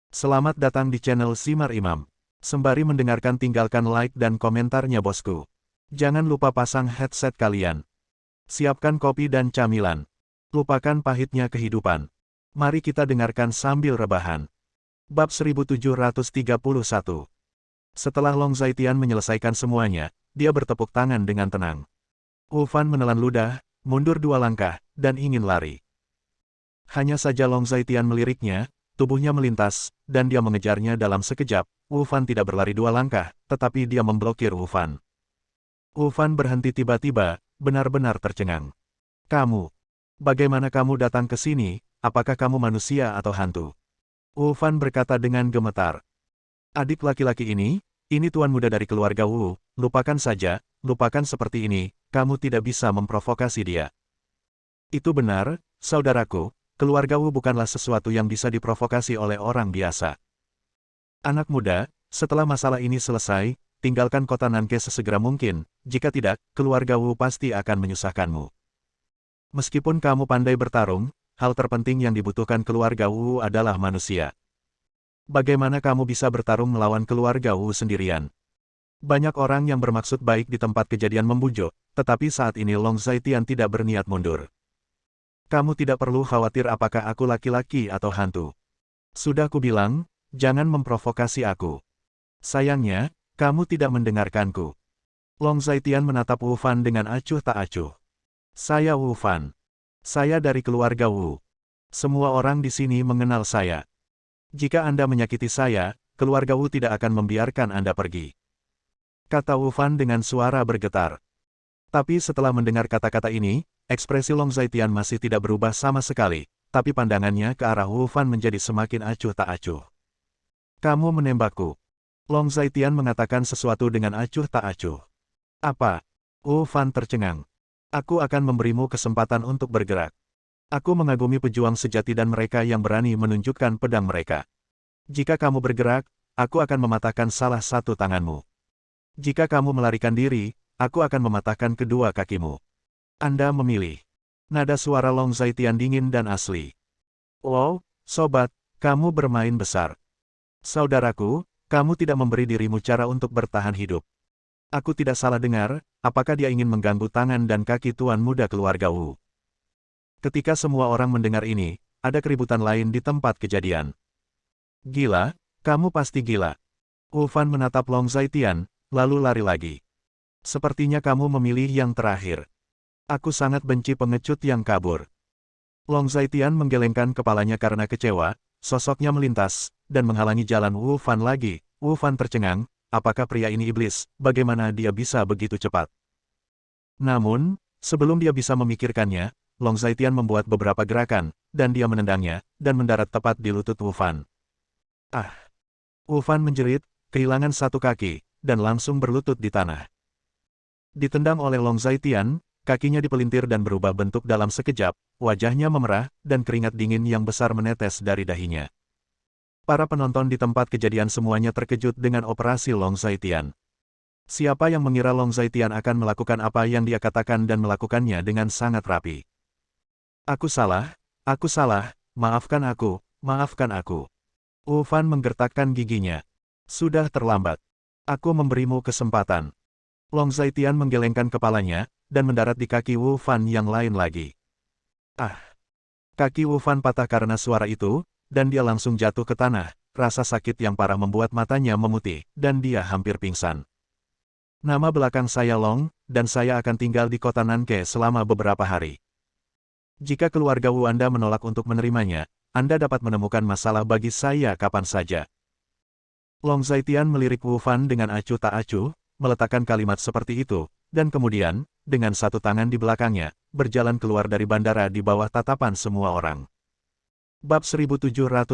Selamat datang di channel Simar Imam. Sembari mendengarkan tinggalkan like dan komentarnya bosku. Jangan lupa pasang headset kalian. Siapkan kopi dan camilan. Lupakan pahitnya kehidupan. Mari kita dengarkan sambil rebahan. Bab 1731. Setelah Long Zaitian menyelesaikan semuanya, dia bertepuk tangan dengan tenang. Wu Fan menelan ludah, mundur 2 langkah, dan ingin lari. Hanya saja Long Zaitian meliriknya, tubuhnya melintas, dan dia mengejarnya dalam sekejap. Wu Fan tidak berlari 2 langkah, tetapi dia memblokir Wu Fan. Wu Fan berhenti tiba-tiba, benar-benar tercengang. Kamu, bagaimana kamu datang ke sini, apakah kamu manusia atau hantu? Wu Fan berkata dengan gemetar. Adik laki-laki ini tuan muda dari keluarga Wu, lupakan saja, lupakan seperti ini, kamu tidak bisa memprovokasi dia. Itu benar, saudaraku. Keluarga Wu bukanlah sesuatu yang bisa diprovokasi oleh orang biasa. Anak muda, setelah masalah ini selesai, tinggalkan kota Nanke sesegera mungkin, jika tidak, keluarga Wu pasti akan menyusahkanmu. Meskipun kamu pandai bertarung, hal terpenting yang dibutuhkan keluarga Wu adalah manusia. Bagaimana kamu bisa bertarung melawan keluarga Wu sendirian? Banyak orang yang bermaksud baik di tempat kejadian membujuk, tetapi saat ini Long Zaitian tidak berniat mundur. Kamu tidak perlu khawatir apakah aku laki-laki atau hantu. Sudah kubilang, jangan memprovokasi aku. Sayangnya, kamu tidak mendengarkanku. Long Zaitian menatap Wu Fan dengan acuh tak acuh. Saya Wu Fan. Saya dari keluarga Wu. Semua orang di sini mengenal saya. Jika Anda menyakiti saya, keluarga Wu tidak akan membiarkan Anda pergi. Kata Wu Fan dengan suara bergetar. Tapi setelah mendengar kata-kata ini, ekspresi Long Zaitian masih tidak berubah sama sekali, tapi pandangannya ke arah Wu Fan menjadi semakin acuh tak acuh. Kamu menembakku. Long Zaitian mengatakan sesuatu dengan acuh tak acuh. Apa? Wu Fan tercengang. Aku akan memberimu kesempatan untuk bergerak. Aku mengagumi pejuang sejati dan mereka yang berani menunjukkan pedang mereka. Jika kamu bergerak, aku akan mematahkan salah satu tanganmu. Jika kamu melarikan diri, aku akan mematahkan kedua kakimu. Anda memilih. Nada suara Long Zaitian dingin dan asli. Oh, sobat, kamu bermain besar. Saudaraku, kamu tidak memberi dirimu cara untuk bertahan hidup. Aku tidak salah dengar, apakah dia ingin mengganggu tangan dan kaki tuan muda keluarga Wu? Ketika semua orang mendengar ini, ada keributan lain di tempat kejadian. Gila, kamu pasti gila. Wu Fan menatap Long Zaitian, lalu lari lagi. Sepertinya kamu memilih yang terakhir. Aku sangat benci pengecut yang kabur. Long Zaitian menggelengkan kepalanya karena kecewa, sosoknya melintas, dan menghalangi jalan Wu Fan lagi. Wu Fan tercengang, apakah pria ini iblis, bagaimana dia bisa begitu cepat? Namun, sebelum dia bisa memikirkannya, Long Zaitian membuat beberapa gerakan, dan dia menendangnya, dan mendarat tepat di lutut Wu Fan. Ah! Wu Fan menjerit, kehilangan satu kaki, dan langsung berlutut di tanah. Ditendang oleh Long Zaitian, kakinya dipelintir dan berubah bentuk dalam sekejap, wajahnya memerah, dan keringat dingin yang besar menetes dari dahinya. Para penonton di tempat kejadian semuanya terkejut dengan operasi Long Zaitian. Siapa yang mengira Long Zaitian akan melakukan apa yang dia katakan dan melakukannya dengan sangat rapi? Aku salah, maafkan aku, maafkan aku. Wu Fan menggertakkan giginya. Sudah terlambat. Aku memberimu kesempatan. Long Zaitian menggelengkan kepalanya, dan mendarat di kaki Wu Fan yang lain lagi. Ah! Kaki Wu Fan patah karena suara itu, dan dia langsung jatuh ke tanah. Rasa sakit yang parah membuat matanya memutih, dan dia hampir pingsan. Nama belakang saya Long, dan saya akan tinggal di kota Nanke selama beberapa hari. Jika keluarga Wu Anda menolak untuk menerimanya, Anda dapat menemukan masalah bagi saya kapan saja. Long Zaitian melirik Wu Fan dengan acuh tak acuh, meletakkan kalimat seperti itu, dan kemudian, dengan satu tangan di belakangnya, berjalan keluar dari bandara di bawah tatapan semua orang. Bab 1732.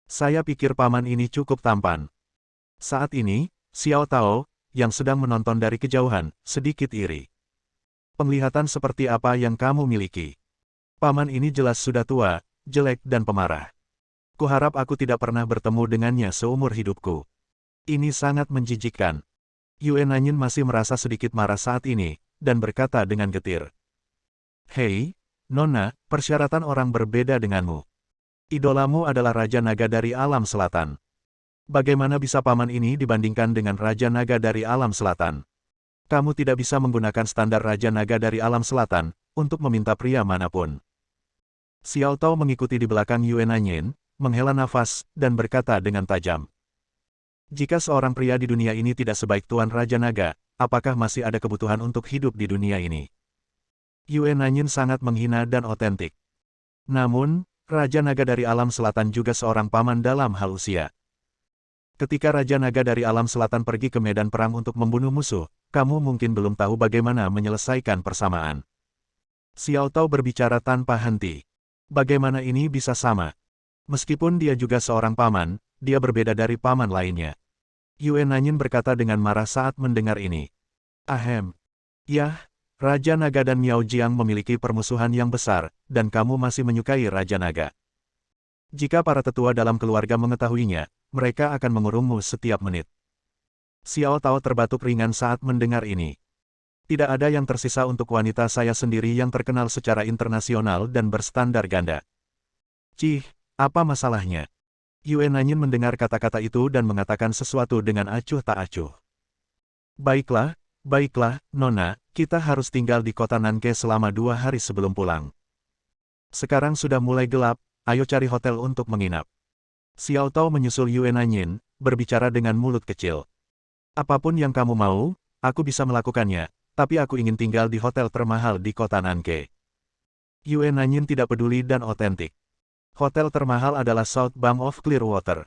Saya pikir paman ini cukup tampan. Saat ini, Xiao Tao, yang sedang menonton dari kejauhan, sedikit iri. Penglihatan seperti apa yang kamu miliki? Paman ini jelas sudah tua, jelek dan pemarah. Kuharap aku tidak pernah bertemu dengannya seumur hidupku. Ini sangat menjijikkan. Yue Nanyin masih merasa sedikit marah saat ini, dan berkata dengan getir. Hei, Nona, persyaratan orang berbeda denganmu. Idolamu adalah Raja Naga dari Alam Selatan. Bagaimana bisa paman ini dibandingkan dengan Raja Naga dari Alam Selatan? Kamu tidak bisa menggunakan standar Raja Naga dari Alam Selatan untuk meminta pria manapun. Xiao Tao mengikuti di belakang Yue Nanyin, menghela nafas, dan berkata dengan tajam. Jika seorang pria di dunia ini tidak sebaik Tuan Raja Naga, apakah masih ada kebutuhan untuk hidup di dunia ini? Yue Nanyin sangat menghina dan otentik. Namun, Raja Naga dari Alam Selatan juga seorang paman dalam hal usia. Ketika Raja Naga dari Alam Selatan pergi ke medan perang untuk membunuh musuh, kamu mungkin belum tahu bagaimana menyelesaikan persamaan. Xiao Tao berbicara tanpa henti. Bagaimana ini bisa sama? Meskipun dia juga seorang paman, dia berbeda dari paman lainnya. Yue Nanyin berkata dengan marah saat mendengar ini. Ahem. Yah, Raja Naga dan Miao Jiang memiliki permusuhan yang besar, dan kamu masih menyukai Raja Naga. Jika para tetua dalam keluarga mengetahuinya, mereka akan mengurungmu setiap menit. Xiao Tao terbatuk ringan saat mendengar ini. Tidak ada yang tersisa untuk wanita saya sendiri yang terkenal secara internasional dan berstandar ganda. Cih, apa masalahnya? Yue Nanyin mendengar kata-kata itu dan mengatakan sesuatu dengan acuh tak acuh. Baiklah, Nona, kita harus tinggal di kota Nanke selama 2 hari sebelum pulang. Sekarang sudah mulai gelap, ayo cari hotel untuk menginap. Xiao Tao menyusul Yue Nanyin, berbicara dengan mulut kecil. Apapun yang kamu mau, aku bisa melakukannya, tapi aku ingin tinggal di hotel termahal di kota Nanke. Yue Nanyin tidak peduli dan otentik. Hotel termahal adalah South Bank of Clearwater.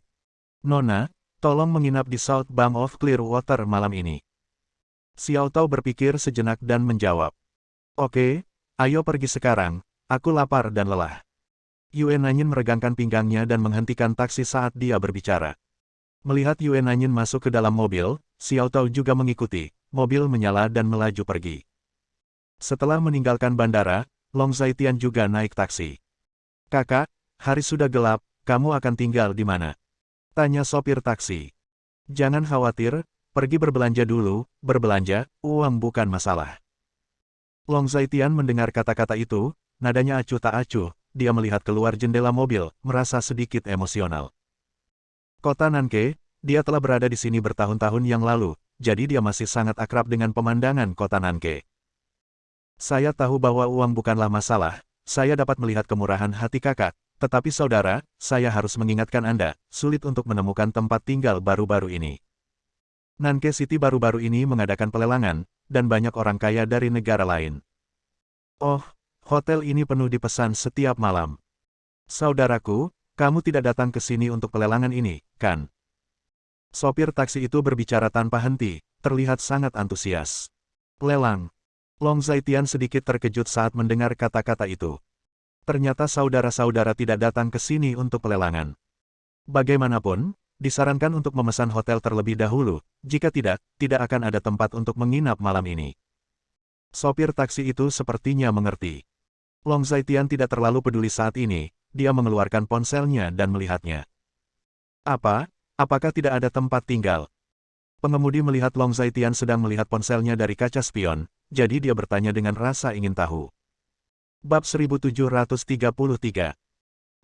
Nona, tolong menginap di South Bank of Clearwater malam ini. Xiao Tao berpikir sejenak dan menjawab. Oke, ayo pergi sekarang, aku lapar dan lelah. Yue Nanyin meregangkan pinggangnya dan menghentikan taksi saat dia berbicara. Melihat Yue Nanyin masuk ke dalam mobil, Xiao Tao juga mengikuti, mobil menyala dan melaju pergi. Setelah meninggalkan bandara, Long Zaitian juga naik taksi. Kakak, hari sudah gelap, kamu akan tinggal di mana? Tanya sopir taksi. Jangan khawatir, pergi berbelanja dulu, berbelanja, uang bukan masalah. Long Zaitian mendengar kata-kata itu, nadanya acuh tak acuh, dia melihat keluar jendela mobil, merasa sedikit emosional. Kota Nanke, dia telah berada di sini bertahun-tahun yang lalu, jadi dia masih sangat akrab dengan pemandangan kota Nanke. Saya tahu bahwa uang bukanlah masalah, saya dapat melihat kemurahan hati kakak, tetapi saudara, saya harus mengingatkan Anda, sulit untuk menemukan tempat tinggal baru-baru ini. Nanke City baru-baru ini mengadakan pelelangan, dan banyak orang kaya dari negara lain. Oh, hotel ini penuh dipesan setiap malam. Saudaraku, kamu tidak datang ke sini untuk pelelangan ini, kan? Sopir taksi itu berbicara tanpa henti, terlihat sangat antusias. Lelang. Long Zaitian sedikit terkejut saat mendengar kata-kata itu. Ternyata saudara-saudara tidak datang ke sini untuk pelelangan. Bagaimanapun, disarankan untuk memesan hotel terlebih dahulu, jika tidak, tidak akan ada tempat untuk menginap malam ini. Sopir taksi itu sepertinya mengerti. Long Zaitian tidak terlalu peduli saat ini, dia mengeluarkan ponselnya dan melihatnya. Apakah tidak ada tempat tinggal? Pengemudi melihat Long Zaitian sedang melihat ponselnya dari kaca spion, jadi dia bertanya dengan rasa ingin tahu. Bab 1733.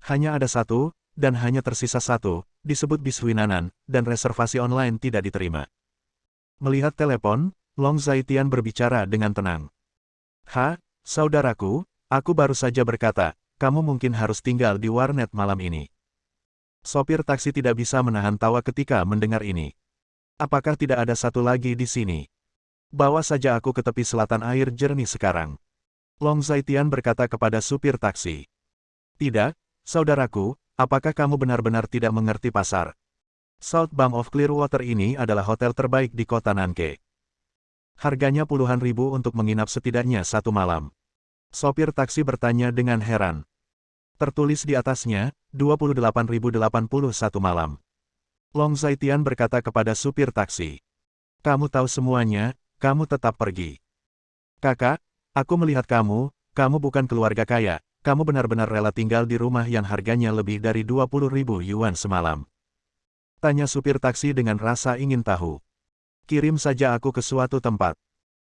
Hanya ada satu, dan hanya tersisa satu, disebut bis Huinanan, dan reservasi online tidak diterima. Melihat telepon, Long Zaitian berbicara dengan tenang. Saudaraku, aku baru saja berkata, kamu mungkin harus tinggal di warnet malam ini. Sopir taksi tidak bisa menahan tawa ketika mendengar ini. Apakah tidak ada satu lagi di sini? Bawa saja aku ke tepi selatan air jernih sekarang. Long Zaitian berkata kepada supir taksi. Tidak, saudaraku, apakah kamu benar-benar tidak mengerti pasar? South Bank of Clearwater ini adalah hotel terbaik di kota Nanke. Harganya puluhan ribu untuk menginap setidaknya 1 malam. Sopir taksi bertanya dengan heran. Tertulis di atasnya, 28.081 malam. Long Zaitian berkata kepada supir taksi. Kamu tahu semuanya, kamu tetap pergi. Kakak, aku melihat kamu bukan keluarga kaya, kamu benar-benar rela tinggal di rumah yang harganya lebih dari 20.000 yuan semalam. Tanya supir taksi dengan rasa ingin tahu. Kirim saja aku ke suatu tempat.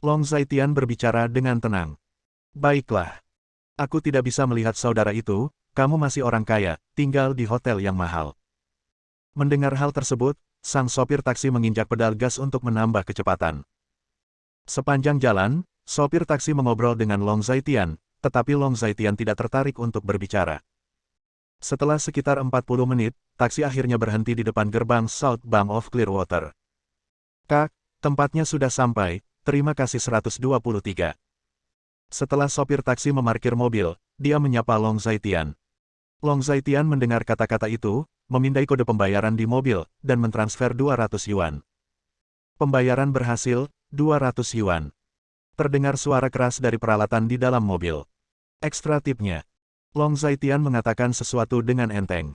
Long Zaitian berbicara dengan tenang. Baiklah. Aku tidak bisa melihat saudara itu, kamu masih orang kaya, tinggal di hotel yang mahal. Mendengar hal tersebut, sang sopir taksi menginjak pedal gas untuk menambah kecepatan. Sepanjang jalan, sopir taksi mengobrol dengan Long Zaitian, tetapi Long Zaitian tidak tertarik untuk berbicara. Setelah sekitar 40 menit, taksi akhirnya berhenti di depan gerbang South Bank of Clearwater. Kak, tempatnya sudah sampai, terima kasih 123. Setelah sopir taksi memarkir mobil, dia menyapa Long Zaitian. Long Zaitian mendengar kata-kata itu, memindai kode pembayaran di mobil, dan mentransfer 200 yuan. Pembayaran berhasil, 200 yuan. Terdengar suara keras dari peralatan di dalam mobil. Ekstra tipnya. Long Zaitian mengatakan sesuatu dengan enteng.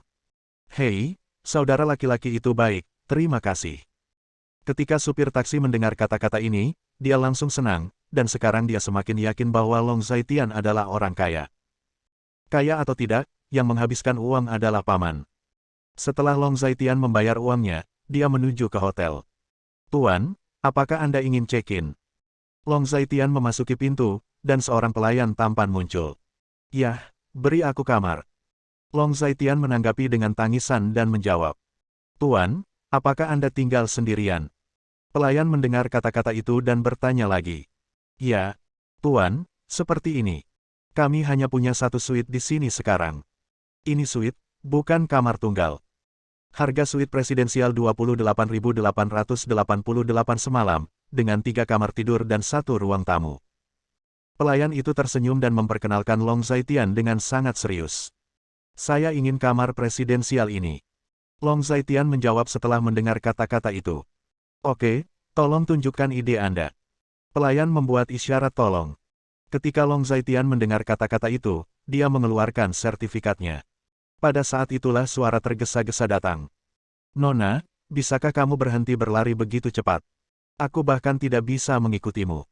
Hei, saudara laki-laki itu baik, terima kasih. Ketika supir taksi mendengar kata-kata ini, dia langsung senang, dan sekarang dia semakin yakin bahwa Long Zaitian adalah orang kaya. Kaya atau tidak, yang menghabiskan uang adalah paman. Setelah Long Zaitian membayar uangnya, dia menuju ke hotel. Tuan, apakah Anda ingin check-in? Long Zaitian memasuki pintu, dan seorang pelayan tampan muncul. Yah, beri aku kamar. Long Zaitian menanggapi dengan tangisan dan menjawab. Tuan, apakah Anda tinggal sendirian? Pelayan mendengar kata-kata itu dan bertanya lagi. Ya, Tuan, seperti ini. Kami hanya punya satu suite di sini sekarang. Ini suite, bukan kamar tunggal. Harga suite presidensial 28.888 semalam, dengan 3 kamar tidur dan 1 ruang tamu. Pelayan itu tersenyum dan memperkenalkan Long Zaitian dengan sangat serius. Saya ingin kamar presidensial ini. Long Zaitian menjawab setelah mendengar kata-kata itu. Oke, tolong tunjukkan ide Anda. Pelayan membuat isyarat tolong. Ketika Long Zaitian mendengar kata-kata itu, dia mengeluarkan sertifikatnya. Pada saat itulah suara tergesa-gesa datang. Nona, bisakah kamu berhenti berlari begitu cepat? Aku bahkan tidak bisa mengikutimu.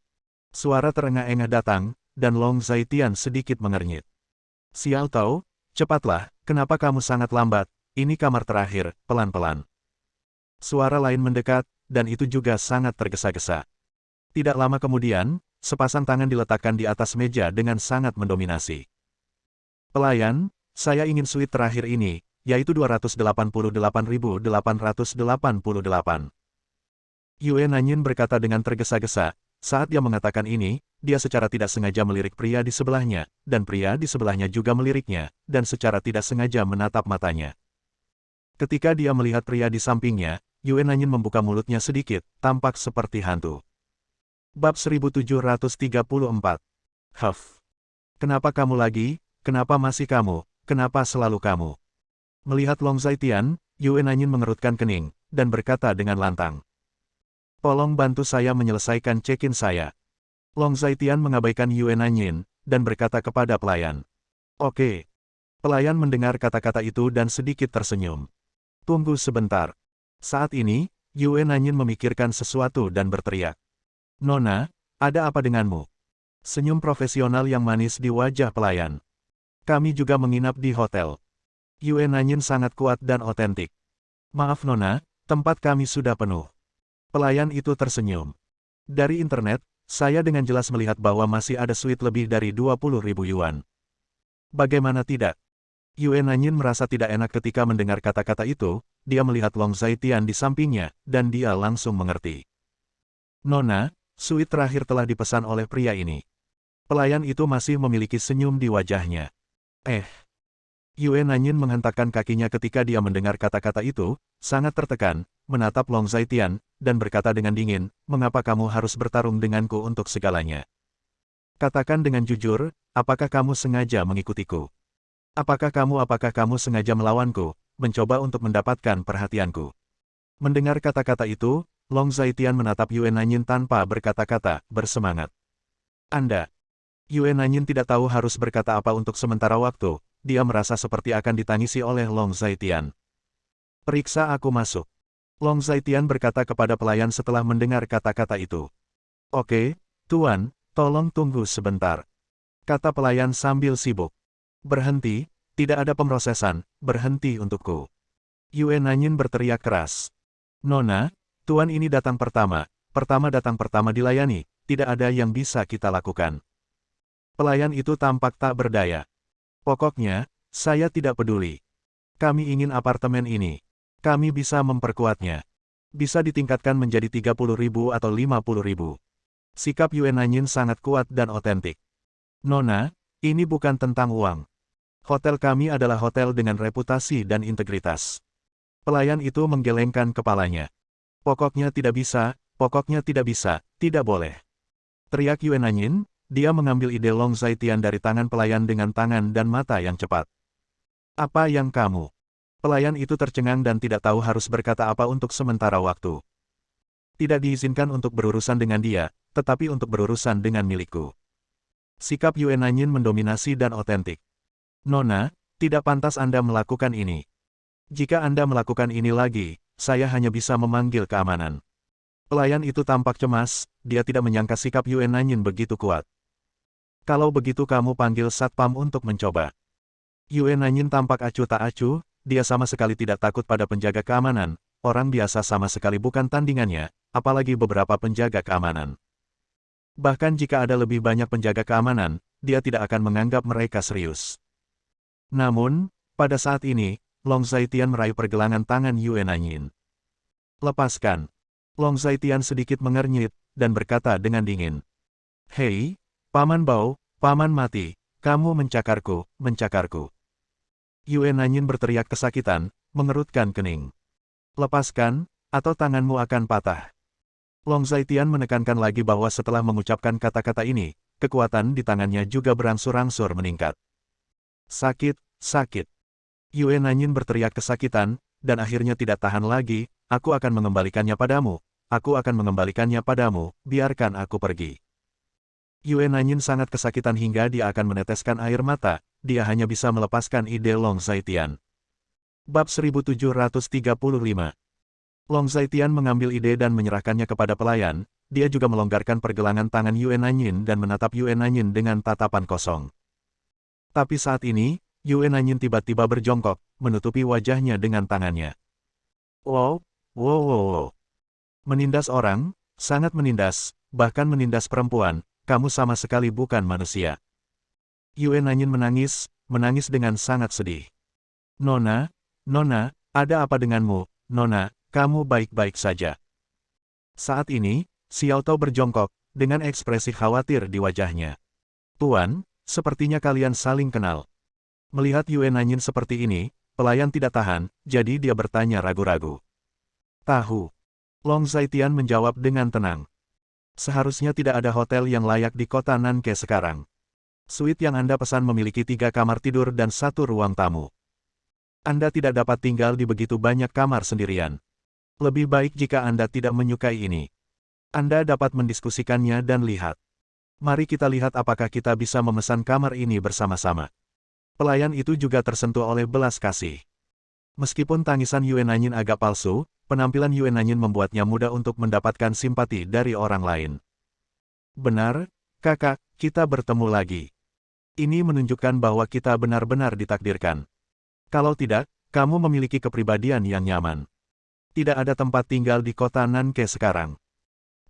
Suara terengah-engah datang, dan Long Zaitian sedikit mengernyit. Xiao Tao, cepatlah, kenapa kamu sangat lambat? Ini kamar terakhir, pelan-pelan. Suara lain mendekat, dan itu juga sangat tergesa-gesa. Tidak lama kemudian, sepasang tangan diletakkan di atas meja dengan sangat mendominasi. Pelayan, saya ingin suite terakhir ini, yaitu 288.888. Yue Nanyin berkata dengan tergesa-gesa. Saat dia mengatakan ini, dia secara tidak sengaja melirik pria di sebelahnya, dan pria di sebelahnya juga meliriknya, dan secara tidak sengaja menatap matanya. Ketika dia melihat pria di sampingnya, Yue Nanyin membuka mulutnya sedikit, tampak seperti hantu. Bab 1734. Huff. Kenapa kamu lagi? Kenapa masih kamu? Kenapa selalu kamu? Melihat Long Zaitian, Yue Nanyin mengerutkan kening, dan berkata dengan lantang. Tolong bantu saya menyelesaikan check-in saya. Long Zaitian mengabaikan Yue Nanyin, dan berkata kepada pelayan. Oke. Pelayan mendengar kata-kata itu dan sedikit tersenyum. Tunggu sebentar. Saat ini, Yue Nanyin memikirkan sesuatu dan berteriak. Nona, ada apa denganmu? Senyum profesional yang manis di wajah pelayan. Kami juga menginap di hotel. Yue Nanyin sangat kuat dan otentik. Maaf Nona, tempat kami sudah penuh. Pelayan itu tersenyum. Dari internet, saya dengan jelas melihat bahwa masih ada suite lebih dari 20.000 yuan. Bagaimana tidak? Yue Nanyin merasa tidak enak ketika mendengar kata-kata itu, dia melihat Long Zaitian di sampingnya, dan dia langsung mengerti. Nona, suite terakhir telah dipesan oleh pria ini. Pelayan itu masih memiliki senyum di wajahnya. Yue Nanyin menghentakkan kakinya ketika dia mendengar kata-kata itu, sangat tertekan, menatap Long Zaitian, dan berkata dengan dingin, mengapa kamu harus bertarung denganku untuk segalanya? Katakan dengan jujur, apakah kamu sengaja mengikutiku? Apakah kamu sengaja melawanku, mencoba untuk mendapatkan perhatianku? Mendengar kata-kata itu, Long Zaitian menatap Yue Nanyin tanpa berkata-kata, bersemangat. Anda. Yue Nanyin tidak tahu harus berkata apa untuk sementara waktu, dia merasa seperti akan ditangisi oleh Long Zaitian. Periksa aku masuk. Long Zaitian berkata kepada pelayan setelah mendengar kata-kata itu. Oke, Tuan, tolong tunggu sebentar. Kata pelayan sambil sibuk. Berhenti, tidak ada pemrosesan, berhenti untukku. Yue Nanyin berteriak keras. Nona, Tuan ini datang pertama datang dilayani, tidak ada yang bisa kita lakukan. Pelayan itu tampak tak berdaya. Pokoknya, Saya tidak peduli. Kami ingin apartemen ini. Kami bisa memperkuatnya. Bisa ditingkatkan menjadi 30.000 atau 50.000. Sikap Yue Nanyin sangat kuat dan otentik. Nona, ini bukan tentang uang. Hotel kami adalah hotel dengan reputasi dan integritas. Pelayan itu menggelengkan kepalanya. Pokoknya tidak bisa, tidak boleh. Teriak Yue Nanyin, dia mengambil ide Long Zaitian dari tangan pelayan dengan tangan dan mata yang cepat. Apa yang kamu? Pelayan itu tercengang dan tidak tahu harus berkata apa untuk sementara waktu. Tidak diizinkan untuk berurusan dengan dia, tetapi untuk berurusan dengan milikku. Sikap Yue Nanyin mendominasi dan otentik. Nona, tidak pantas Anda melakukan ini. Jika Anda melakukan ini lagi, saya hanya bisa memanggil keamanan. Pelayan itu tampak cemas, dia tidak menyangka sikap Yue Nanyin begitu kuat. Kalau begitu kamu panggil satpam untuk mencoba. Yue Nanyin tampak acuh tak acuh, dia sama sekali tidak takut pada penjaga keamanan, orang biasa sama sekali bukan tandingannya, apalagi beberapa penjaga keamanan. Bahkan jika ada lebih banyak penjaga keamanan, dia tidak akan menganggap mereka serius. Namun, pada saat ini, Long Zaitian meraih pergelangan tangan Yue Nanyin. Lepaskan. Long Zaitian sedikit mengernyit, dan berkata dengan dingin. Hei, Paman Bao, Paman Mati, kamu mencakarku. Yue Nanyin berteriak kesakitan, mengerutkan kening. Lepaskan, atau tanganmu akan patah. Long Zaitian menekankan lagi bahwa setelah mengucapkan kata-kata ini, kekuatan di tangannya juga berangsur-angsur meningkat. Sakit. Yue Nanyin berteriak kesakitan, dan akhirnya tidak tahan lagi, aku akan mengembalikannya padamu, biarkan aku pergi. Yue Nanyin sangat kesakitan hingga dia akan meneteskan air mata, dia hanya bisa melepaskan ide Long Zaitian. Bab 1735. Long Zaitian mengambil ide dan menyerahkannya kepada pelayan, dia juga melonggarkan pergelangan tangan Yue Nanyin dan menatap Yue Nanyin dengan tatapan kosong. Tapi saat ini, Yue Nanyin tiba-tiba berjongkok, menutupi wajahnya dengan tangannya. Wow. Menindas orang, sangat menindas, bahkan menindas perempuan, kamu sama sekali bukan manusia. Yue Nanyin menangis dengan sangat sedih. Nona, ada apa denganmu, Nona, kamu baik-baik saja. Saat ini, Xiao Tao berjongkok, dengan ekspresi khawatir di wajahnya. Tuan, sepertinya kalian saling kenal. Melihat Yue Nanyin seperti ini, pelayan tidak tahan, jadi dia bertanya ragu-ragu. Tahu. Long Zaitian menjawab dengan tenang. Seharusnya tidak ada hotel yang layak di kota Nanke sekarang. Suite yang Anda pesan memiliki 3 kamar tidur dan 1 ruang tamu. Anda tidak dapat tinggal di begitu banyak kamar sendirian. Lebih baik jika Anda tidak menyukai ini. Anda dapat mendiskusikannya dan lihat. Mari kita lihat apakah kita bisa memesan kamar ini bersama-sama. Pelayan itu juga tersentuh oleh belas kasih. Meskipun tangisan Yue Nanyin agak palsu, penampilan Yue Nanyin membuatnya mudah untuk mendapatkan simpati dari orang lain. Benar, kakak, kita bertemu lagi. Ini menunjukkan bahwa kita benar-benar ditakdirkan. Kalau tidak, kamu memiliki kepribadian yang nyaman. Tidak ada tempat tinggal di kota Nanke sekarang.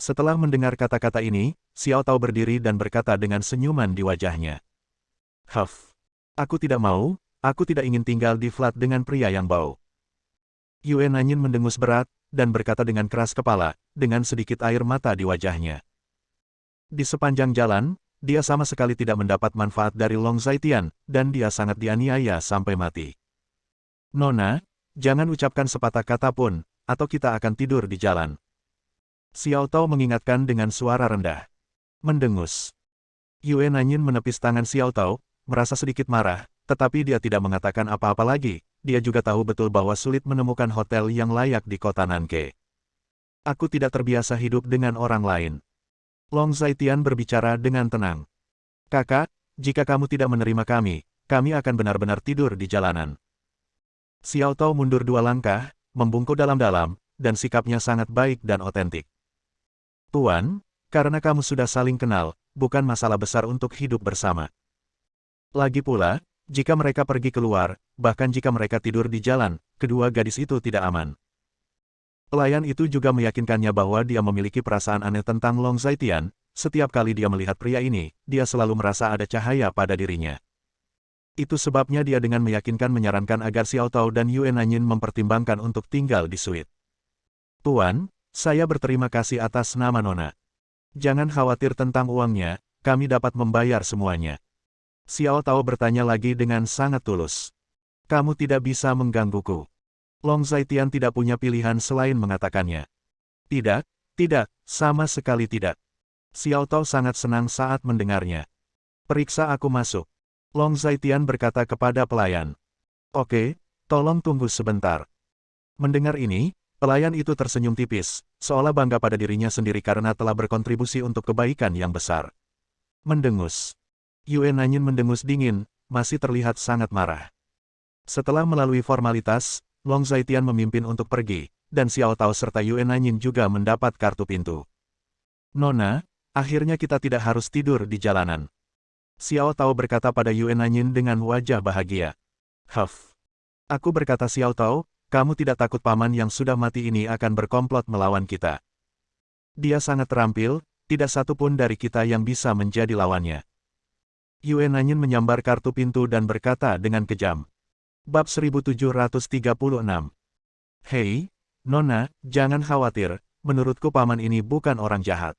Setelah mendengar kata-kata ini, Xiao Tao berdiri dan berkata dengan senyuman di wajahnya. Huff. Aku tidak ingin tinggal di flat dengan pria yang bau. Yue Nanyin mendengus berat, dan berkata dengan keras kepala, dengan sedikit air mata di wajahnya. Di sepanjang jalan, dia sama sekali tidak mendapat manfaat dari Long Zaitian, dan dia sangat dianiaya sampai mati. Nona, jangan ucapkan sepatah kata pun, atau kita akan tidur di jalan. Xiao Tao mengingatkan dengan suara rendah. Mendengus. Yue Nanyin menepis tangan Xiao Tao, merasa sedikit marah, tetapi dia tidak mengatakan apa-apa lagi, dia juga tahu betul bahwa sulit menemukan hotel yang layak di kota Nanke. Aku tidak terbiasa hidup dengan orang lain. Long Zaitian berbicara dengan tenang. Kakak, jika kamu tidak menerima kami akan benar-benar tidur di jalanan. Xiao Tao mundur 2 langkah, membungkuk dalam-dalam, dan sikapnya sangat baik dan otentik. Tuan, karena kamu sudah saling kenal, bukan masalah besar untuk hidup bersama. Lagi pula, jika mereka pergi keluar, bahkan jika mereka tidur di jalan, kedua gadis itu tidak aman. Pelayan itu juga meyakinkannya bahwa dia memiliki perasaan aneh tentang Long Zaitian, setiap kali dia melihat pria ini, dia selalu merasa ada cahaya pada dirinya. Itu sebabnya dia dengan meyakinkan menyarankan agar Xiao Tao dan Yue Nanyin mempertimbangkan untuk tinggal di suite. Tuan, saya berterima kasih atas nama Nona. Jangan khawatir tentang uangnya, kami dapat membayar semuanya. Xiao Tao bertanya lagi dengan sangat tulus. Kamu tidak bisa menggangguku. Long Zaitian tidak punya pilihan selain mengatakannya. Tidak, tidak, sama sekali tidak. Xiao Tao sangat senang saat mendengarnya. Periksa aku masuk. Long Zaitian berkata kepada pelayan. Oke, tolong tunggu sebentar. Mendengar ini, pelayan itu tersenyum tipis, seolah bangga pada dirinya sendiri karena telah berkontribusi untuk kebaikan yang besar. Mendengus. Yue Nanyin mendengus dingin, masih terlihat sangat marah. Setelah melalui formalitas, Long Zaitian memimpin untuk pergi, dan Xiao Tao serta Yue Nanyin juga mendapat kartu pintu. Nona, akhirnya kita tidak harus tidur di jalanan. Xiao Tao berkata pada Yue Nanyin dengan wajah bahagia. Huff. Aku berkata Xiao Tao, kamu tidak takut paman yang sudah mati ini akan berkomplot melawan kita. Dia sangat terampil, tidak satu pun dari kita yang bisa menjadi lawannya. Yue Nanyin menyambar kartu pintu dan berkata dengan kejam. Bab 1736. Hei, Nona, jangan khawatir, menurutku paman ini bukan orang jahat.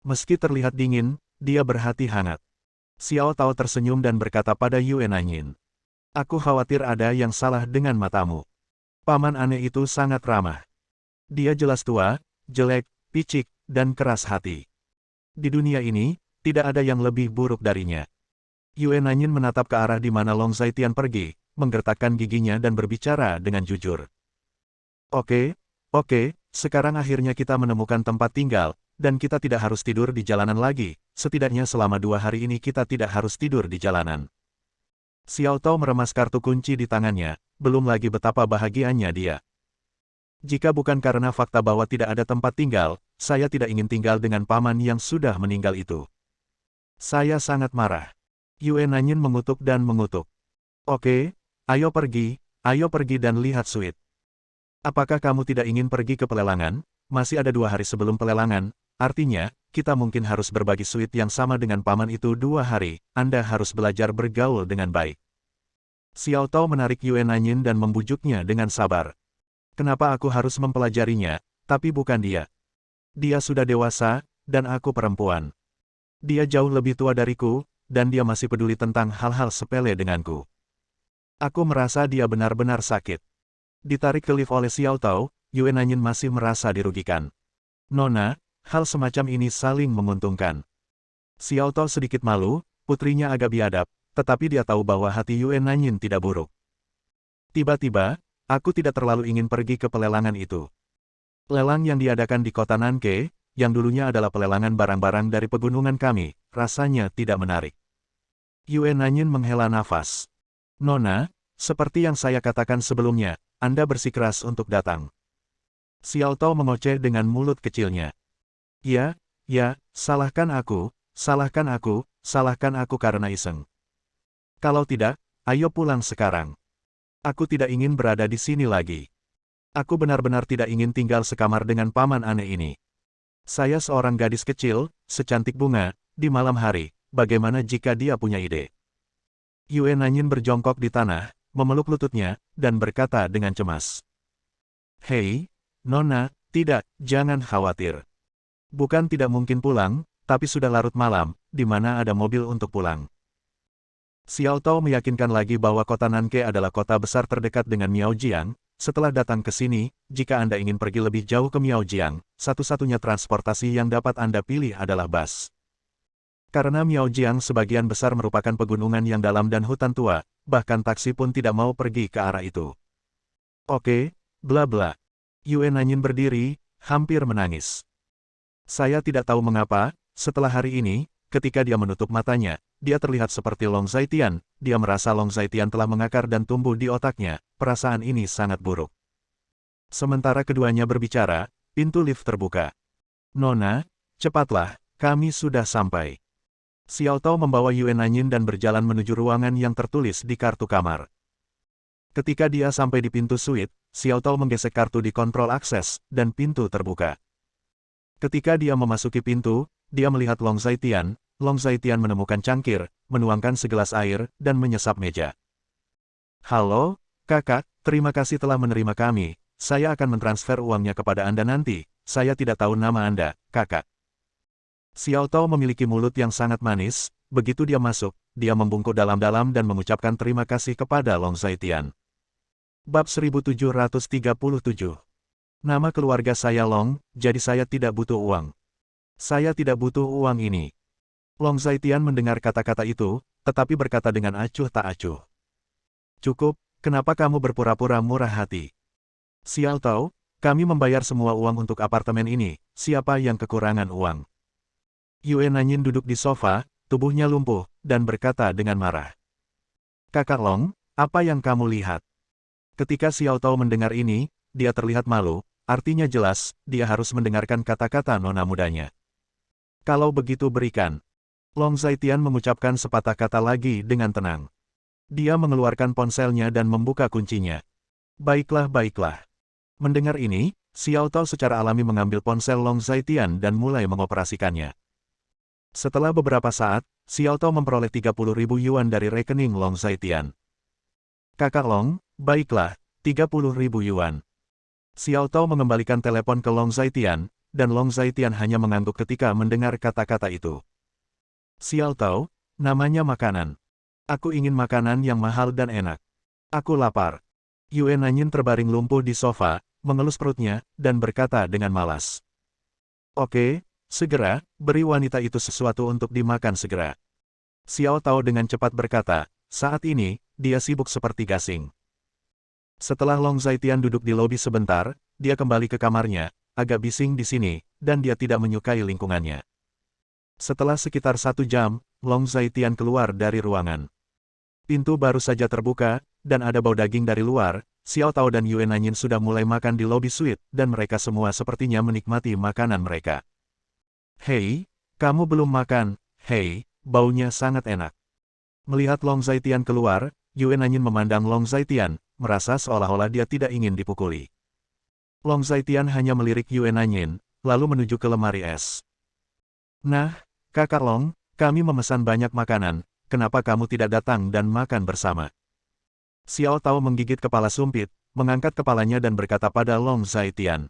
Meski terlihat dingin, dia berhati hangat. Xiao Tao tersenyum dan berkata pada Yue Nanyin. Aku khawatir ada yang salah dengan matamu. Paman aneh itu sangat ramah. Dia jelas tua, jelek, picik, dan keras hati. Di dunia ini, tidak ada yang lebih buruk darinya. Yue Nanyin menatap ke arah di mana Long Zaitian pergi, menggertakkan giginya dan berbicara dengan jujur. Oke, sekarang akhirnya kita menemukan tempat tinggal, dan kita tidak harus tidur di jalanan lagi, setidaknya selama 2 hari ini kita tidak harus tidur di jalanan. Xiao Tao meremas kartu kunci di tangannya, belum lagi betapa bahagianya dia. Jika bukan karena fakta bahwa tidak ada tempat tinggal, saya tidak ingin tinggal dengan paman yang sudah meninggal itu. Saya sangat marah. Yue Nanyin mengutuk dan mengutuk. Oke, ayo pergi dan lihat suite. Apakah kamu tidak ingin pergi ke pelelangan? Masih ada 2 hari sebelum pelelangan, artinya, kita mungkin harus berbagi suite yang sama dengan paman itu 2 hari, Anda harus belajar bergaul dengan baik. Xiao Tao menarik Yue Nanyin dan membujuknya dengan sabar. Kenapa aku harus mempelajarinya, tapi bukan dia? Dia sudah dewasa, dan aku perempuan. Dia jauh lebih tua dariku, dan dia masih peduli tentang hal-hal sepele denganku. Aku merasa dia benar-benar sakit. Ditarik ke lift oleh Xiao Tao, Yue Nanyin masih merasa dirugikan. Nona, hal semacam ini saling menguntungkan. Xiao Tao sedikit malu, putrinya agak biadab, tetapi dia tahu bahwa hati Yue Nanyin tidak buruk. Tiba-tiba, aku tidak terlalu ingin pergi ke pelelangan itu. Lelang yang diadakan di kota Nanke, yang dulunya adalah pelelangan barang-barang dari pegunungan kami, rasanya tidak menarik. Yue Nanyin menghela nafas. Nona, seperti yang saya katakan sebelumnya, Anda bersikeras untuk datang. Xiao Tao mengoceh dengan mulut kecilnya. Ya, salahkan aku karena iseng. Kalau tidak, ayo pulang sekarang. Aku tidak ingin berada di sini lagi. Aku benar-benar tidak ingin tinggal sekamar dengan paman aneh ini. Saya seorang gadis kecil, secantik bunga, di malam hari, bagaimana jika dia punya ide? Yue Nanyin berjongkok di tanah, memeluk lututnya, dan berkata dengan cemas. Hei, Nona, tidak, jangan khawatir. Bukan tidak mungkin pulang, tapi sudah larut malam, di mana ada mobil untuk pulang. Xiao Tao meyakinkan lagi bahwa kota Nanke adalah kota besar terdekat dengan Miaojiang. Setelah datang ke sini, jika Anda ingin pergi lebih jauh ke Miaojiang, satu-satunya transportasi yang dapat Anda pilih adalah bus. Karena Miaojiang sebagian besar merupakan pegunungan yang dalam dan hutan tua, bahkan taksi pun tidak mau pergi ke arah itu. Oke, bla bla. Yue Nanyin berdiri, hampir menangis. Saya tidak tahu mengapa, setelah hari ini, ketika dia menutup matanya, dia terlihat seperti Long Zaitian, dia merasa Long Zaitian telah mengakar dan tumbuh di otaknya, perasaan ini sangat buruk. Sementara keduanya berbicara, pintu lift terbuka. Nona, cepatlah, kami sudah sampai. Xiao Tao membawa Yue Nanyin dan berjalan menuju ruangan yang tertulis di kartu kamar. Ketika dia sampai di pintu suite, Xiao Tao menggesek kartu di kontrol akses, dan pintu terbuka. Ketika dia memasuki pintu, dia melihat Long Zaitian, Long Zaitian menemukan cangkir, menuangkan segelas air, dan menyesap meja. Halo, kakak, terima kasih telah menerima kami. Saya akan mentransfer uangnya kepada Anda nanti. Saya tidak tahu nama Anda, kakak. Xiao Tao memiliki mulut yang sangat manis. Begitu dia masuk, dia membungkuk dalam-dalam dan mengucapkan terima kasih kepada Long Zaitian. Bab 1737. Nama keluarga saya Long, jadi saya tidak butuh uang. Saya tidak butuh uang ini. Long Zaitian mendengar kata-kata itu, tetapi berkata dengan acuh tak acuh. Cukup, kenapa kamu berpura-pura murah hati? Xiao Tao, kami membayar semua uang untuk apartemen ini, siapa yang kekurangan uang? Yue Nanyin duduk di sofa, tubuhnya lumpuh, dan berkata dengan marah. Kakak Long, apa yang kamu lihat? Ketika Xiao Tao mendengar ini, dia terlihat malu, artinya jelas, dia harus mendengarkan kata-kata nona mudanya. Kalau begitu berikan. Long Zaitian mengucapkan sepatah kata lagi dengan tenang. Dia mengeluarkan ponselnya dan membuka kuncinya. Baiklah, baiklah. Mendengar ini, Xiao Tao secara alami mengambil ponsel Long Zaitian dan mulai mengoperasikannya. Setelah beberapa saat, Xiao Tao memperoleh 30.000 yuan dari rekening Long Zaitian. Kakak Long, baiklah, 30.000 yuan. Xiao Tao mengembalikan telepon ke Long Zaitian, dan Long Zaitian hanya mengangguk ketika mendengar kata-kata itu. Xiao Tao, namanya makanan. Aku ingin makanan yang mahal dan enak. Aku lapar. Yue Nanyin terbaring lumpuh di sofa, mengelus perutnya, dan berkata dengan malas. Oke, segera, beri wanita itu sesuatu untuk dimakan segera. Xiao Tao dengan cepat berkata, saat ini, dia sibuk seperti gasing. Setelah Long Zaitian duduk di lobi sebentar, dia kembali ke kamarnya, agak bising di sini, dan dia tidak menyukai lingkungannya. Setelah sekitar 1 jam, Long Zaitian keluar dari ruangan. Pintu baru saja terbuka, dan ada bau daging dari luar. Xiao Tao dan Yue Nanyin sudah mulai makan di lobi suite, dan mereka semua sepertinya menikmati makanan mereka. Hei, kamu belum makan, hei, baunya sangat enak. Melihat Long Zaitian keluar, Yue Nanyin memandang Long Zaitian, merasa seolah-olah dia tidak ingin dipukuli. Long Zaitian hanya melirik Yue Nanyin, lalu menuju ke lemari es. Nah, Kakak Long, kami memesan banyak makanan, kenapa kamu tidak datang dan makan bersama? Xiao Tao menggigit kepala sumpit, mengangkat kepalanya dan berkata pada Long Zaitian.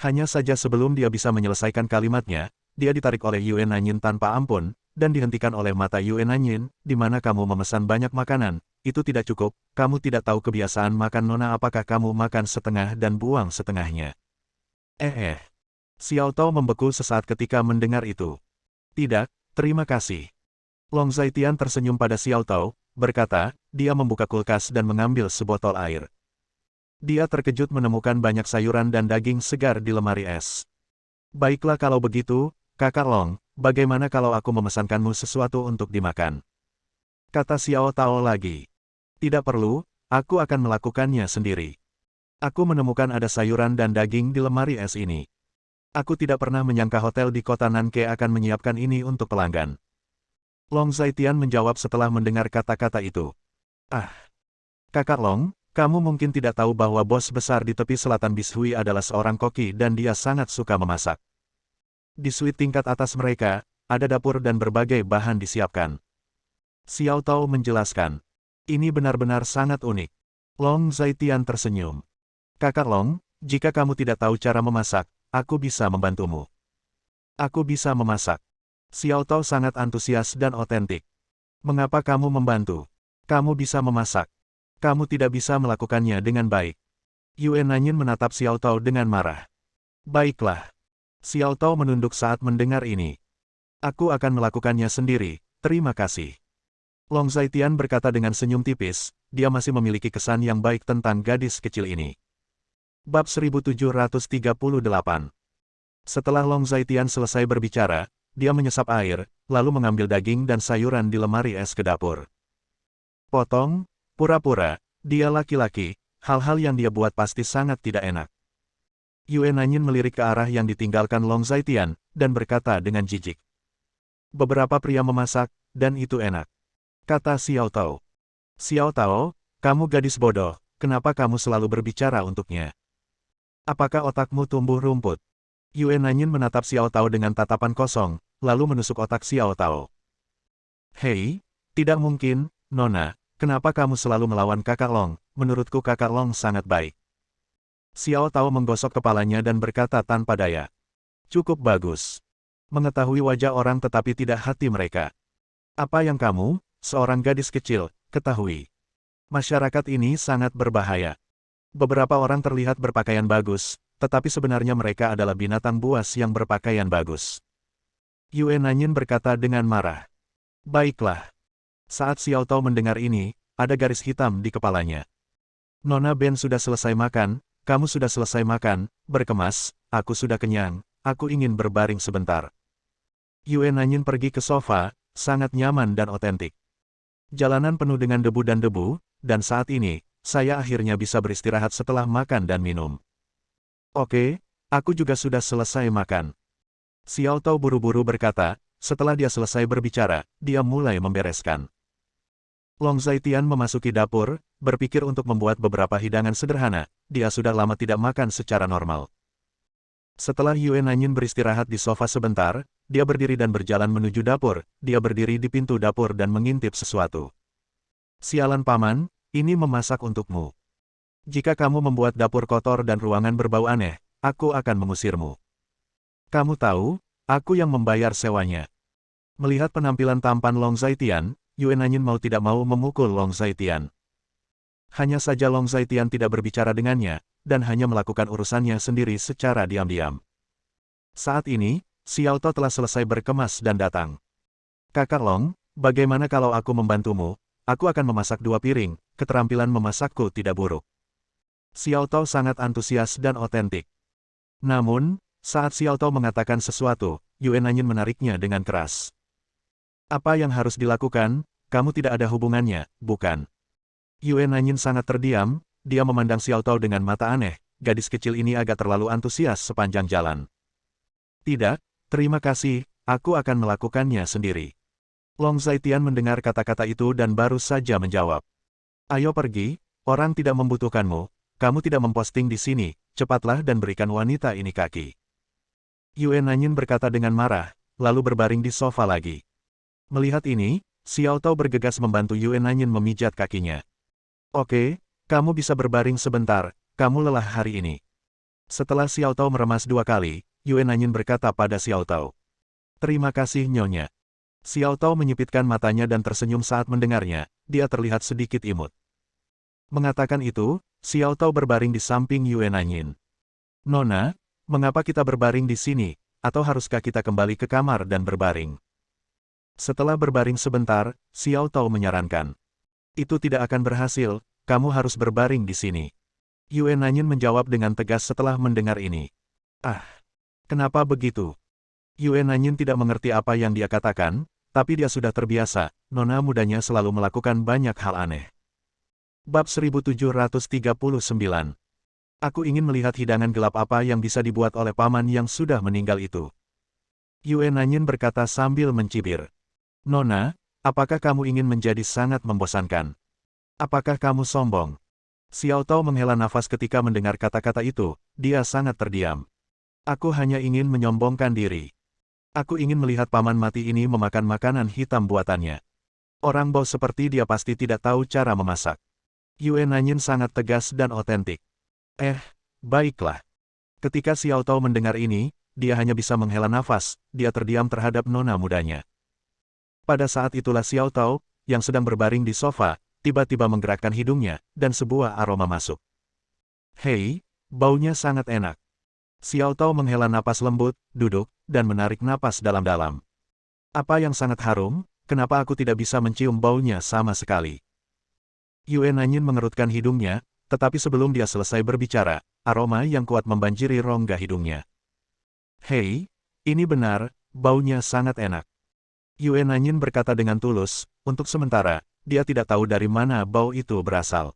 Hanya saja sebelum dia bisa menyelesaikan kalimatnya, dia ditarik oleh Yue Nanyin tanpa ampun, dan dihentikan oleh mata Yue Nanyin, di mana kamu memesan banyak makanan, itu tidak cukup, kamu tidak tahu kebiasaan makan nona apakah kamu makan setengah dan buang setengahnya. Xiao Tao membeku sesaat ketika mendengar itu. Tidak, terima kasih. Long Zaitian tersenyum pada Xiao Tao, berkata, dia membuka kulkas dan mengambil sebotol air. Dia terkejut menemukan banyak sayuran dan daging segar di lemari es. Baiklah kalau begitu, Kakak Long, bagaimana kalau aku memesankanmu sesuatu untuk dimakan? Kata Xiao Tao lagi. Tidak perlu, aku akan melakukannya sendiri. Aku menemukan ada sayuran dan daging di lemari es ini. Aku tidak pernah menyangka hotel di kota Nanke akan menyiapkan ini untuk pelanggan. Long Zaitian menjawab setelah mendengar kata-kata itu. Kakak Long, kamu mungkin tidak tahu bahwa bos besar di tepi selatan Bishui adalah seorang koki dan dia sangat suka memasak. Di suite tingkat atas mereka, ada dapur dan berbagai bahan disiapkan. Xiao Tao menjelaskan. Ini benar-benar sangat unik. Long Zaitian tersenyum. Kakak Long, jika kamu tidak tahu cara memasak, aku bisa membantumu. Aku bisa memasak. Xiao Tao sangat antusias dan otentik. Mengapa kamu membantu? Kamu bisa memasak. Kamu tidak bisa melakukannya dengan baik. Yue Nanyin menatap Xiao Tao dengan marah. Baiklah. Xiao Tao menunduk saat mendengar ini. Aku akan melakukannya sendiri, terima kasih. Long Zaitian berkata dengan senyum tipis, dia masih memiliki kesan yang baik tentang gadis kecil ini. Bab 1738. Setelah Long Zaitian selesai berbicara, dia menyesap air, lalu mengambil daging dan sayuran di lemari es ke dapur. Potong, pura-pura, dia laki-laki, hal-hal yang dia buat pasti sangat tidak enak. Yue Nanyin melirik ke arah yang ditinggalkan Long Zaitian, dan berkata dengan jijik. Beberapa pria memasak, dan itu enak. Kata Xiao Tao. Xiao Tao, kamu gadis bodoh, kenapa kamu selalu berbicara untuknya? Apakah otakmu tumbuh rumput? Yue Nanyin menatap Xiao Tao dengan tatapan kosong, lalu menusuk otak Xiao Tao. Hei, tidak mungkin, Nona, kenapa kamu selalu melawan Kakak Long? Menurutku Kakak Long sangat baik. Xiao Tao menggosok kepalanya dan berkata tanpa daya. Cukup bagus. Mengetahui wajah orang tetapi tidak hati mereka. Apa yang kamu, seorang gadis kecil, ketahui? Masyarakat ini sangat berbahaya. Beberapa orang terlihat berpakaian bagus, tetapi sebenarnya mereka adalah binatang buas yang berpakaian bagus. Yue Nanyin berkata dengan marah. Baiklah. Saat Xiao Tao mendengar ini, ada garis hitam di kepalanya. Nona Ben sudah selesai makan, kamu sudah selesai makan, berkemas, aku sudah kenyang, aku ingin berbaring sebentar. Yue Nanyin pergi ke sofa, sangat nyaman dan otentik. Jalanan penuh dengan debu, dan saat ini, saya akhirnya bisa beristirahat setelah makan dan minum. Oke, aku juga sudah selesai makan. Xiao Tao buru-buru berkata, setelah dia selesai berbicara, dia mulai membereskan. Long Zaitian memasuki dapur, berpikir untuk membuat beberapa hidangan sederhana, dia sudah lama tidak makan secara normal. Setelah Yue Nanyin beristirahat di sofa sebentar, dia berdiri dan berjalan menuju dapur, dia berdiri di pintu dapur dan mengintip sesuatu. Sialan paman, ini memasak untukmu. Jika kamu membuat dapur kotor dan ruangan berbau aneh, aku akan mengusirmu. Kamu tahu, aku yang membayar sewanya. Melihat penampilan tampan Long Zaitian, Yue Nanyin mau tidak mau memukul Long Zaitian. Hanya saja Long Zaitian tidak berbicara dengannya, dan hanya melakukan urusannya sendiri secara diam-diam. Saat ini, Xiao Tao telah selesai berkemas dan datang. Kakak Long, bagaimana kalau aku membantumu? Aku akan memasak 2 piring, keterampilan memasakku tidak buruk. Xiao Tao sangat antusias dan otentik. Namun, saat Xiao Tao mengatakan sesuatu, Yue Nanyin menariknya dengan keras. Apa yang harus dilakukan? Kamu tidak ada hubungannya, bukan? Yue Nanyin sangat terdiam, dia memandang Xiao Tao dengan mata aneh, gadis kecil ini agak terlalu antusias sepanjang jalan. Tidak, terima kasih, aku akan melakukannya sendiri. Long Zaitian mendengar kata-kata itu dan baru saja menjawab. Ayo pergi, orang tidak membutuhkanmu. Kamu tidak memposting di sini, cepatlah dan berikan wanita ini kaki. Yue Nanyin berkata dengan marah, lalu berbaring di sofa lagi. Melihat ini, Xiao Tao bergegas membantu Yue Nanyin memijat kakinya. Oke, kamu bisa berbaring sebentar, kamu lelah hari ini. Setelah Xiao Tao meremas 2 kali, Yue Nanyin berkata pada Xiao Tao. Terima kasih Nyonya. Xiao Tao menyipitkan matanya dan tersenyum saat mendengarnya, dia terlihat sedikit imut. Mengatakan itu, Xiao Tao berbaring di samping Yue Nanyin. Nona, mengapa kita berbaring di sini, atau haruskah kita kembali ke kamar dan berbaring? Setelah berbaring sebentar, Xiao Tao menyarankan. Itu tidak akan berhasil, kamu harus berbaring di sini. Yue Nanyin menjawab dengan tegas setelah mendengar ini. Ah, kenapa begitu? Yue Nanyin tidak mengerti apa yang dia katakan, tapi dia sudah terbiasa, nona mudanya selalu melakukan banyak hal aneh. Bab 1739. Aku ingin melihat hidangan gelap apa yang bisa dibuat oleh paman yang sudah meninggal itu. Yue Nanyin berkata sambil mencibir. Nona, apakah kamu ingin menjadi sangat membosankan? Apakah kamu sombong? Xiao Tao menghela nafas ketika mendengar kata-kata itu, dia sangat terdiam. Aku hanya ingin menyombongkan diri. Aku ingin melihat paman mati ini memakan makanan hitam buatannya. Orang bau seperti dia pasti tidak tahu cara memasak. Yue Nanyin sangat tegas dan otentik. Baiklah. Ketika Xiao Tao mendengar ini, dia hanya bisa menghela nafas, dia terdiam terhadap nona mudanya. Pada saat itulah Xiao Tao, yang sedang berbaring di sofa, tiba-tiba menggerakkan hidungnya, dan sebuah aroma masuk. Hei, baunya sangat enak. Xiao Tao menghela napas lembut, duduk, dan menarik napas dalam-dalam. Apa yang sangat harum, kenapa aku tidak bisa mencium baunya sama sekali? Yue Nanyin mengerutkan hidungnya, tetapi sebelum dia selesai berbicara, aroma yang kuat membanjiri rongga hidungnya. Hei, ini benar, baunya sangat enak. Yue Nanyin berkata dengan tulus, untuk sementara, dia tidak tahu dari mana bau itu berasal.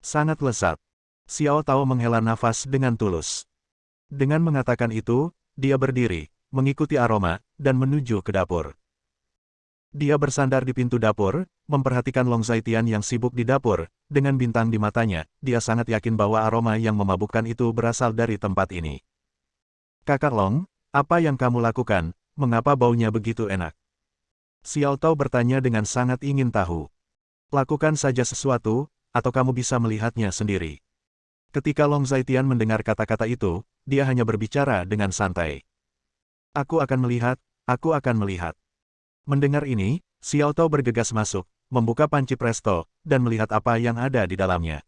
Sangat lezat. Xiao Tao menghela nafas dengan tulus. Dengan mengatakan itu, dia berdiri, mengikuti aroma, dan menuju ke dapur. Dia bersandar di pintu dapur, memperhatikan Long Zaitian yang sibuk di dapur, dengan bintang di matanya, dia sangat yakin bahwa aroma yang memabukkan itu berasal dari tempat ini. Kakak Long, apa yang kamu lakukan? mengapa baunya begitu enak? Xiao Tao bertanya dengan sangat ingin tahu. Lakukan saja sesuatu, atau kamu bisa melihatnya sendiri. Ketika Long Zaitian mendengar kata-kata itu, dia hanya berbicara dengan santai. Aku akan melihat, aku akan melihat. Mendengar ini, Xiao Tao bergegas masuk, membuka panci presto, dan melihat apa yang ada di dalamnya.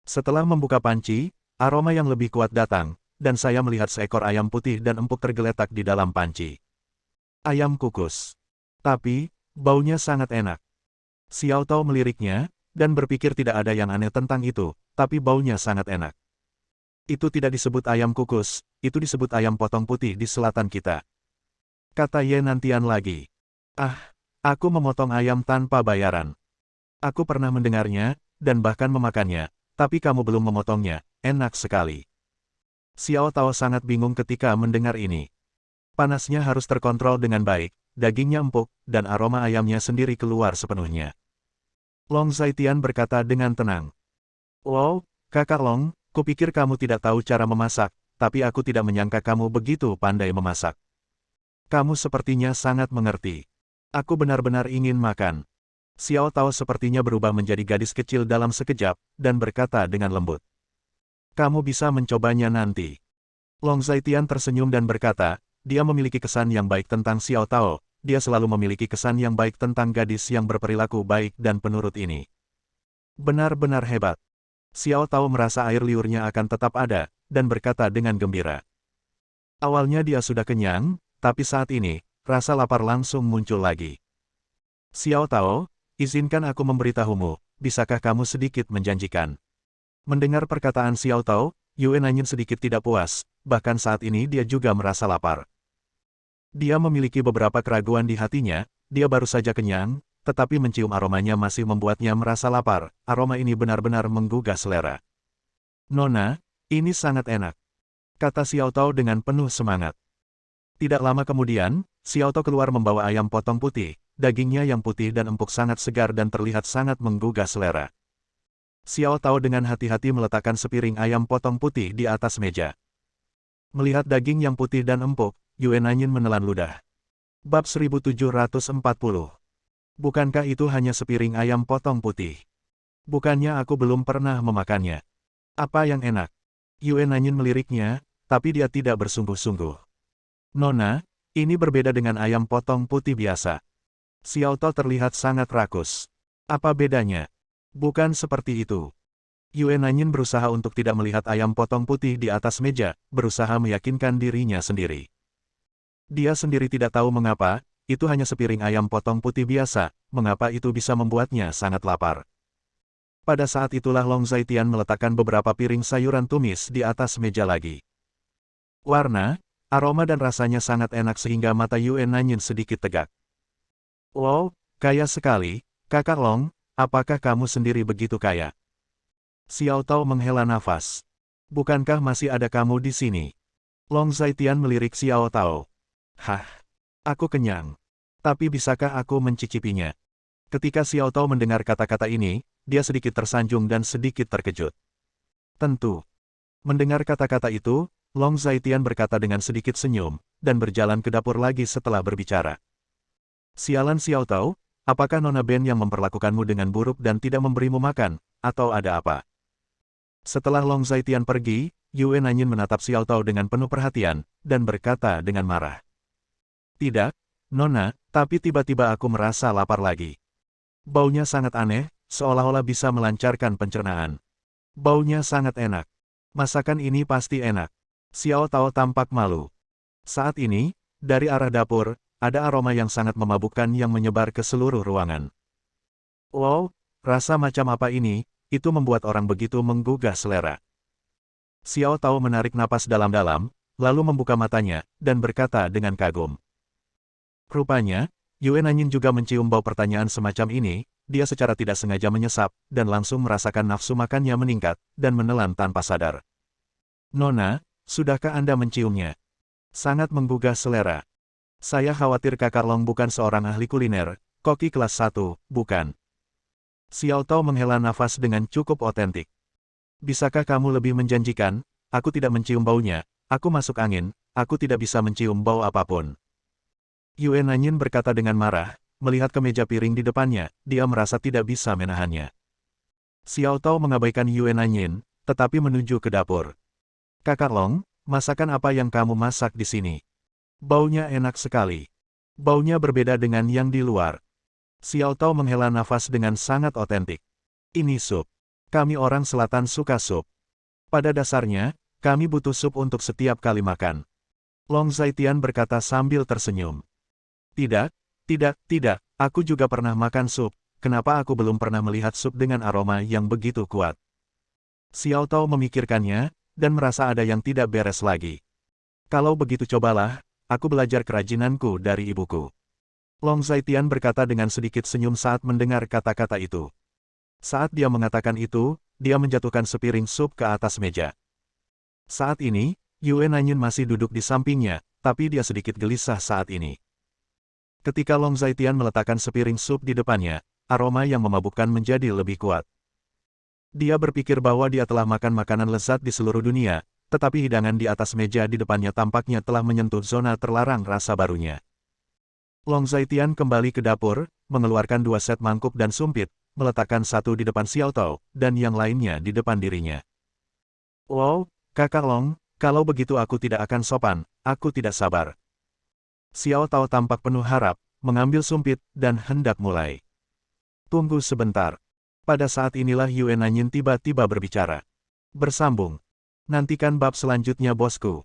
Setelah membuka panci, aroma yang lebih kuat datang, dan saya melihat seekor ayam putih dan empuk tergeletak di dalam panci. Ayam kukus. Tapi, baunya sangat enak. Xiao Tao meliriknya, dan berpikir tidak ada yang aneh tentang itu, tapi baunya sangat enak. Itu tidak disebut ayam kukus, itu disebut ayam potong putih di selatan kita. Kata Ye Nantian lagi. Ah, aku memotong ayam tanpa bayaran. Aku pernah mendengarnya, dan bahkan memakannya, tapi kamu belum memotongnya, enak sekali. Xiao Tao sangat bingung ketika mendengar ini. Panasnya harus terkontrol dengan baik, dagingnya empuk, dan aroma ayamnya sendiri keluar sepenuhnya. Long Zaitian berkata dengan tenang. Wow, Kakak Long, kupikir kamu tidak tahu cara memasak, tapi aku tidak menyangka kamu begitu pandai memasak. Kamu sepertinya sangat mengerti. Aku benar-benar ingin makan. Xiao Tao sepertinya berubah menjadi gadis kecil dalam sekejap, dan berkata dengan lembut. Kamu bisa mencobanya nanti. Long Zaitian tersenyum dan berkata, dia memiliki kesan yang baik tentang Xiao Tao, dia selalu memiliki kesan yang baik tentang gadis yang berperilaku baik dan penurut ini. Benar-benar hebat. Xiao Tao merasa air liurnya akan tetap ada, dan berkata dengan gembira. Awalnya dia sudah kenyang, tapi saat ini, rasa lapar langsung muncul lagi. Xiao Tao, izinkan aku memberitahumu, bisakah kamu sedikit menjanjikan? Mendengar perkataan Xiao Tao, Yue Nanyin sedikit tidak puas, bahkan saat ini dia juga merasa lapar. Dia memiliki beberapa keraguan di hatinya, dia baru saja kenyang, tetapi mencium aromanya masih membuatnya merasa lapar, aroma ini benar-benar menggugah selera. Nona, ini sangat enak, kata Xiao Tao dengan penuh semangat. Tidak lama kemudian, Xiao Tao keluar membawa ayam potong putih, dagingnya yang putih dan empuk sangat segar dan terlihat sangat menggugah selera. Xiao Tao dengan hati-hati meletakkan sepiring ayam potong putih di atas meja. Melihat daging yang putih dan empuk, Yue Nanyin menelan ludah. Bab 1740. Bukankah itu hanya sepiring ayam potong putih? Bukannya aku belum pernah memakannya. Apa yang enak? Yue Nanyin meliriknya, tapi dia tidak bersungguh-sungguh. Nona, ini berbeda dengan ayam potong putih biasa. Xiao Tao terlihat sangat rakus. Apa bedanya? Bukan seperti itu. Yue Nanyin berusaha untuk tidak melihat ayam potong putih di atas meja, berusaha meyakinkan dirinya sendiri. Dia sendiri tidak tahu mengapa, itu hanya sepiring ayam potong putih biasa, mengapa itu bisa membuatnya sangat lapar. Pada saat itulah Long Zaitian meletakkan beberapa piring sayuran tumis di atas meja lagi. Warna, aroma dan rasanya sangat enak sehingga mata Yue Nanyin sedikit tegak. Wow, kaya sekali, Kakak Long, apakah kamu sendiri begitu kaya? Xiao Tao menghela nafas. Bukankah masih ada kamu di sini? Long Zaitian melirik Xiao Tao. Hah, aku kenyang. Tapi bisakah aku mencicipinya? Ketika Xiao Tao mendengar kata-kata ini, dia sedikit tersanjung dan sedikit terkejut. Tentu. Mendengar kata-kata itu, Long Zaitian berkata dengan sedikit senyum, dan berjalan ke dapur lagi setelah berbicara. Sialan Xiao Tao, apakah Nona Ben yang memperlakukanmu dengan buruk dan tidak memberimu makan, atau ada apa? Setelah Long Zaitian pergi, Yue Nanyin menatap Xiao Tao dengan penuh perhatian, dan berkata dengan marah. Tidak, Nona, tapi tiba-tiba aku merasa lapar lagi. Baunya sangat aneh, seolah-olah bisa melancarkan pencernaan. Baunya sangat enak. Masakan ini pasti enak. Xiao Tao tampak malu. Saat ini, dari arah dapur, ada aroma yang sangat memabukkan yang menyebar ke seluruh ruangan. Wow, rasa macam apa ini? Itu membuat orang begitu menggugah selera. Xiao Tao menarik napas dalam-dalam, lalu membuka matanya, dan berkata dengan kagum. Rupanya, Yue Nanyin juga mencium bau pertanyaan semacam ini, dia secara tidak sengaja menyesap, dan langsung merasakan nafsu makannya meningkat, dan menelan tanpa sadar. Nona, sudahkah Anda menciumnya? Sangat menggugah selera. Saya khawatir Kakak Long bukan seorang ahli kuliner, koki kelas 1, bukan? Xiao Tao menghela nafas dengan cukup otentik. Bisakah kamu lebih menjanjikan? Aku tidak mencium baunya, aku masuk angin, aku tidak bisa mencium bau apapun. Yue Nanyin berkata dengan marah, melihat ke meja piring di depannya, dia merasa tidak bisa menahannya. Xiao Tao mengabaikan Yue Nanyin, tetapi menuju ke dapur. Kakak Long, masakan apa yang kamu masak di sini? Baunya enak sekali. Baunya berbeda dengan yang di luar. Xiao Tao menghela nafas dengan sangat otentik. Ini sup. Kami orang selatan suka sup. Pada dasarnya, kami butuh sup untuk setiap kali makan. Long Zaitian berkata sambil tersenyum. Tidak, tidak, aku juga pernah makan sup, kenapa aku belum pernah melihat sup dengan aroma yang begitu kuat? Xiao Tao memikirkannya, dan merasa ada yang tidak beres lagi. Kalau begitu cobalah, aku belajar kerajinanku dari ibuku. Long Zaitian berkata dengan sedikit senyum saat mendengar kata-kata itu. Saat dia mengatakan itu, dia menjatuhkan sepiring sup ke atas meja. Saat ini, Yue Nanyin masih duduk di sampingnya, tapi dia sedikit gelisah saat ini. Ketika Long Zaitian meletakkan sepiring sup di depannya, aroma yang memabukkan menjadi lebih kuat. Dia berpikir bahwa dia telah makan makanan lezat di seluruh dunia, tetapi hidangan di atas meja di depannya tampaknya telah menyentuh zona terlarang rasa barunya. Long Zaitian kembali ke dapur, mengeluarkan 2 set mangkuk dan sumpit, meletakkan satu di depan Xiao Tao, dan yang lainnya di depan dirinya. Wow, Kakak Long, kalau begitu aku tidak akan sopan, aku tidak sabar. Xiao Tao tampak penuh harap, mengambil sumpit, dan hendak mulai. Tunggu sebentar. Pada saat inilah Yue Nanyin tiba-tiba berbicara. Bersambung. Nantikan bab selanjutnya bosku.